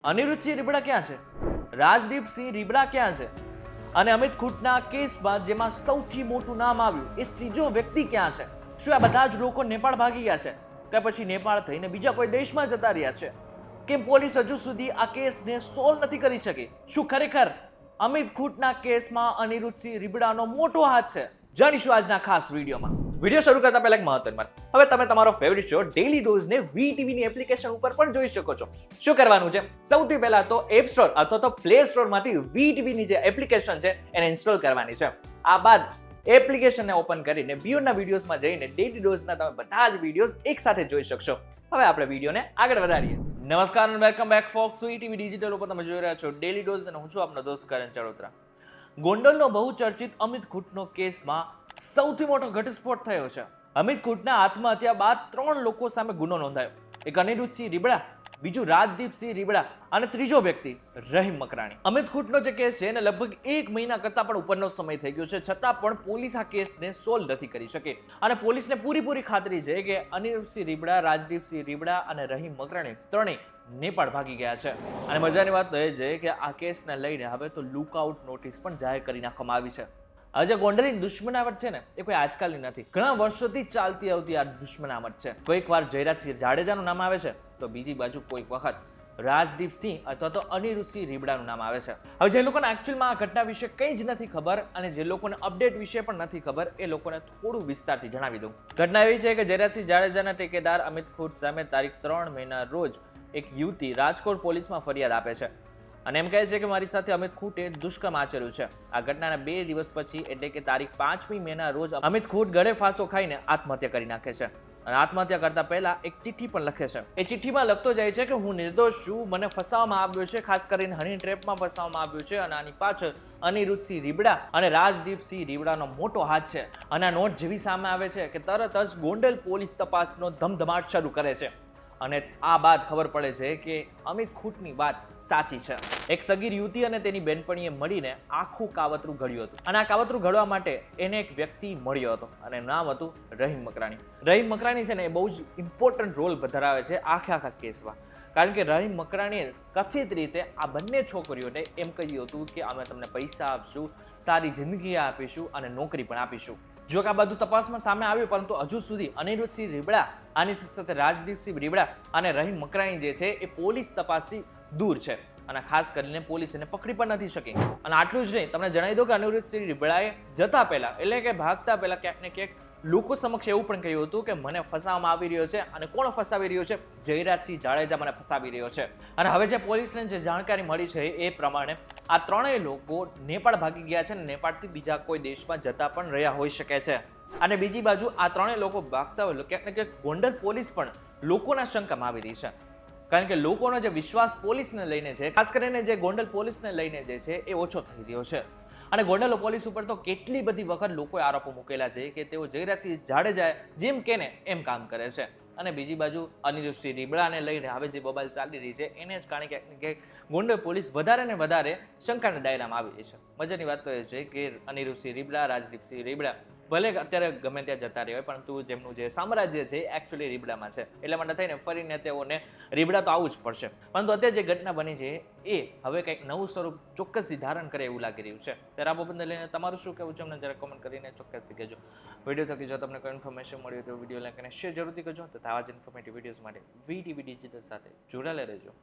અનિરુદ્ધસિંહ રીબડા ક્યાં છે? રાજદીપસિંહ રીબડા ક્યાં છે? અને અમિત ખૂંટના કેસમાં જેમાં સૌથી મોટું નામ આવ્યું એ ત્રીજો વ્યક્તિ ક્યાં છે? શું આ બધા જ લોકો નેપાળ ભાગી ગયા છે કે પછી નેપાળ થઈને બીજા કોઈ દેશમાં જતા રહ્યા છે? કેમ પોલીસ હજુ સુધી આ કેસને સોલ્વ નથી કરી શકી? શું ખરેખર અમિત ખૂંટના કેસમાં અનિરુદ્ધસિંહ રીબડાનો મોટો હાથ છે? જાણીશું આજના ખાસ વિડીયોમાં. વિડીયો શરૂ કરતા પહેલા એક મહત્વની વાત. હવે તમે તમારો ફેવરિટ શો ડેલી ડોઝને વીટીવી ની એપ્લિકેશન ઉપર પણ જોઈ શકો છો. શું કરવાનું છે? સૌથી પહેલા તો એપ સ્ટોર અથવા તો પ્લે સ્ટોરમાંથી વીટીવી ની જે એપ્લિકેશન છે એને ઇન્સ્ટોલ કરવાની છે. આ બાદ એપ્લિકેશનને ઓપન કરીને બિયોન્ડના વિડીયોઝમાં જઈને ડેલી ડોઝના તમે બધા જ વિડીયોઝ એકસાથે જોઈ શકશો. હવે આપણે વિડીયોને આગળ વધારીએ. નમસ્કાર અને welcome back fox VTV digital ઉપર તમે જોઈ રહ્યા છો ડેલી ડોઝ અને હું છું આપનો દોસ્ત કરણ ચડોતરા. ગોંડલનો બહુચર્ચિત અમિત ખૂંટનો કેસમાં સૌથી મોટો ઘટસ્ફોટ થયો છે. અમિત ખૂંટના આત્મહત્યા બાદ 3 લોકો સામે ગુનો નોંધાયો. એક અનિરુદ્ધસિંહ રીબડા, બીજું રાજદીપસિંહ રીબડા અને ત્રીજો વ્યક્તિ રહીમ મકરાણી. અમિત ખૂંટનો જે કેસ છે એને લગભગ 1 મહિના કરતા પણ ઉપરનો સમય થઈ ગયો છે, છતાં પણ પોલીસ આ કેસને સોલ્વ નથી કરી શકી. અને પોલીસને પૂરી ખાતરી છે કે અનિરુદ્ધસિંહ રીબડા, રાજદીપસિંહ રીબડા અને રહીમ મકરાણી ત્રણેય નેપાળ ભાગી ગયા છે. અને મજાની વાત તો એ છે કે આ કેસને લઈને હવે તો લુકઆઉટ નોટિસ પણ જાહેર કરી નાખવામાં આવી છે. હવે જે ગોંડલની દુશ્મનાવટ છે ને એ કોઈ આજકાલની નથી, ઘણા વર્ષોથી ચાલતી આવતી આ દુશ્મનાવટ છે. કોઈક વાર જયરાજસિંહ જાડેજાનું નામ આવે છે તો બીજી બાજુ કોઈક વખત રાજદીપસિંહ અથવા તો અનિરુદ્ધસિંહ રીબડાનું નામ આવે છે. હવે જે લોકોને એકચ્યુઅલમાં આ ઘટના વિશે કંઈ જ નથી ખબર અને જે લોકોને અપડેટ વિશે પણ નથી ખબર એ લોકોને થોડું વિસ્તારથી જણાવી દઉં. ઘટના એવી છે કે જયરાજસિંહ જાડેજાના ટેકેદાર અમિત ખૂંટ સામે તારીખ 3 મેના રોજ એક યુવતી રાજકોટ પોલીસમાં ફરિયાદ આપે છે અને એમ કહે છે કે મારી સાથે અમિત ખૂંટે દુષ્કર્મ આચર્યું છે. આ ઘટનાના 2 દિવસ પછી એટલે કે તારીખ 5મી મેના રોજ અમિત ખૂંટ ગળે ફાંસો ખાઈને આત્મહત્યા કરી નાખે છે. અને આત્મહત્યા કરતા પહેલા એક ચિઠ્ઠી પણ લખે છે. એ ચિઠ્ઠીમાં લખતો જાય છે કે હું નિર્દોષ છું, મને ફસાવવામાં આવ્યો છે, ખાસ કરીને હની ટ્રેપમાં ફસાવવામાં આવ્યો છે અને આની પાછળ અનિરુદ્ધસિંહ રીબડા અને રાજદીપસિંહ રીબડાનો મોટો હાથ છે. અને આ નોટ જેવી સામે આવે છે કે તરત જ ગોંડલ પોલીસ તપાસનો ધમધમાટ શરૂ કરે છે. અને આ બાદ ખબર પડે છે કે અમિત ખૂંટની વાત સાચી છે. એક સગીર યુવતી અને તેની બેનપણીએ મળીને આખું કાવતરું ઘડ્યું હતું અને આ કાવતરું ઘડવા માટે એને એક વ્યક્તિ મળ્યો હતો અને નામ હતું રહીમ મકરાણી. રહીમ મકરાણી છે ને એ બહુ જ ઇમ્પોર્ટન્ટ રોલ ધરાવે છે આખા કેસમાં, કારણ કે રહીમ મકરાણીએ કથિત રીતે આ બંને છોકરીઓને એમ કહ્યું હતું કે અમે તમને પૈસા આપશું, સારી જિંદગી આપીશું અને નોકરી પણ આપીશું. જો કે આ બધું તપાસમાં સામે આવ્યું, પરંતુ હજુ સુધી અનિરુદ્ધસિંહ રીબડા, આની સાથે રાજદીપસિંહ રીબડા અને રહીમ મકરાણી જે છે એ પોલીસ તપાસથી દૂર છે અને ખાસ કરીને પોલીસ એને પકડી પણ નથી શકી. અને આટલું જ નહીં, તમને જણાવી દો કે અનિરુદ્ધસિંહ રીબડાએ જતા પહેલા એટલે કે ભાગતા પહેલા ક્યાંક ને ક્યાંક લોકો સમક્ષ એવું પણ કહ્યું હતું કે મને ફસાવવામાં આવી રહ્યો છે અને કોણ ફસાવી રહ્યો છે? જયરાજસિંહ જાડેજા મને ફસાવી રહ્યો છે. અને હવે જે પોલીસને જે જાણકારી મળી છે એ પ્રમાણે આ ત્રણેય લોકો નેપાળ ભાગી ગયા છે અને નેપાળથી બીજા કોઈ દેશમાં જતા પણ રહ્યા હોઈ શકે છે. અને બીજી બાજુ આ ત્રણેય લોકો ભાગતા હોય ક્યાંક ને ક્યાંક ગોંડલ પોલીસ પણ લોકોના શંકામાં આવી રહી છે, કારણ કે લોકોનો જે વિશ્વાસ પોલીસને લઈને છે, ખાસ કરીને જે ગોંડલ પોલીસને લઈને જે છે એ ઓછો થઈ રહ્યો છે. અને ગોંડલ પોલીસ ઉપર તો કેટલી બધી વખત લોકોએ આરોપો મૂકેલા છે કે તેઓ જયરાજસિંહ જાડેજાએ જેમ કે ને એમ કામ કરે છે. અને બીજી બાજુ અનિરુદ્ધસિંહ રીબડાને લઈને હવે જે બબાલ ચાલી રહી છે એને જ કારણે ક્યાંક ગોંડલ પોલીસ વધારે ને વધારે શંકાના દાયરામાં આવી રહી છે. મજાની વાત તો એ છે કે અનિરુદ્ધસિંહ રીબડા, રાજદીપસિંહ રીબડા ભલે અત્યારે ગમે ત્યાં જતા રહ્યા હોય, પરંતુ જેમનું જે સામ્રાજ્ય છે એકચ્યુઅલી રીબડામાં છે, એટલા માટે થઈને ફરીને તેઓને રીબડા તો આવવું જ પડશે. પરંતુ અત્યારે જે ઘટના બની છે એ હવે કંઈક નવું સ્વરૂપ ચોક્કસથી ધારણ કરે એવું લાગી રહ્યું છે. ત્યારે આ બાબતને લઈને તમારું શું કહેવું છે અમને જરા કોમેન્ટ કરીને ચોક્કસથી કહેજો. વિડીયો થકી જો તમને કોઈ ઇન્ફોર્મેશન મળી તો વિડીયો લાઈક અને શેર જરૂરથી કરજો. તો આવા જ ઇન્ફોર્મેટિવ વિડીયોઝ માટે વીટીવી ડિજિટલ સાથે જોડાયેલા રહેજો.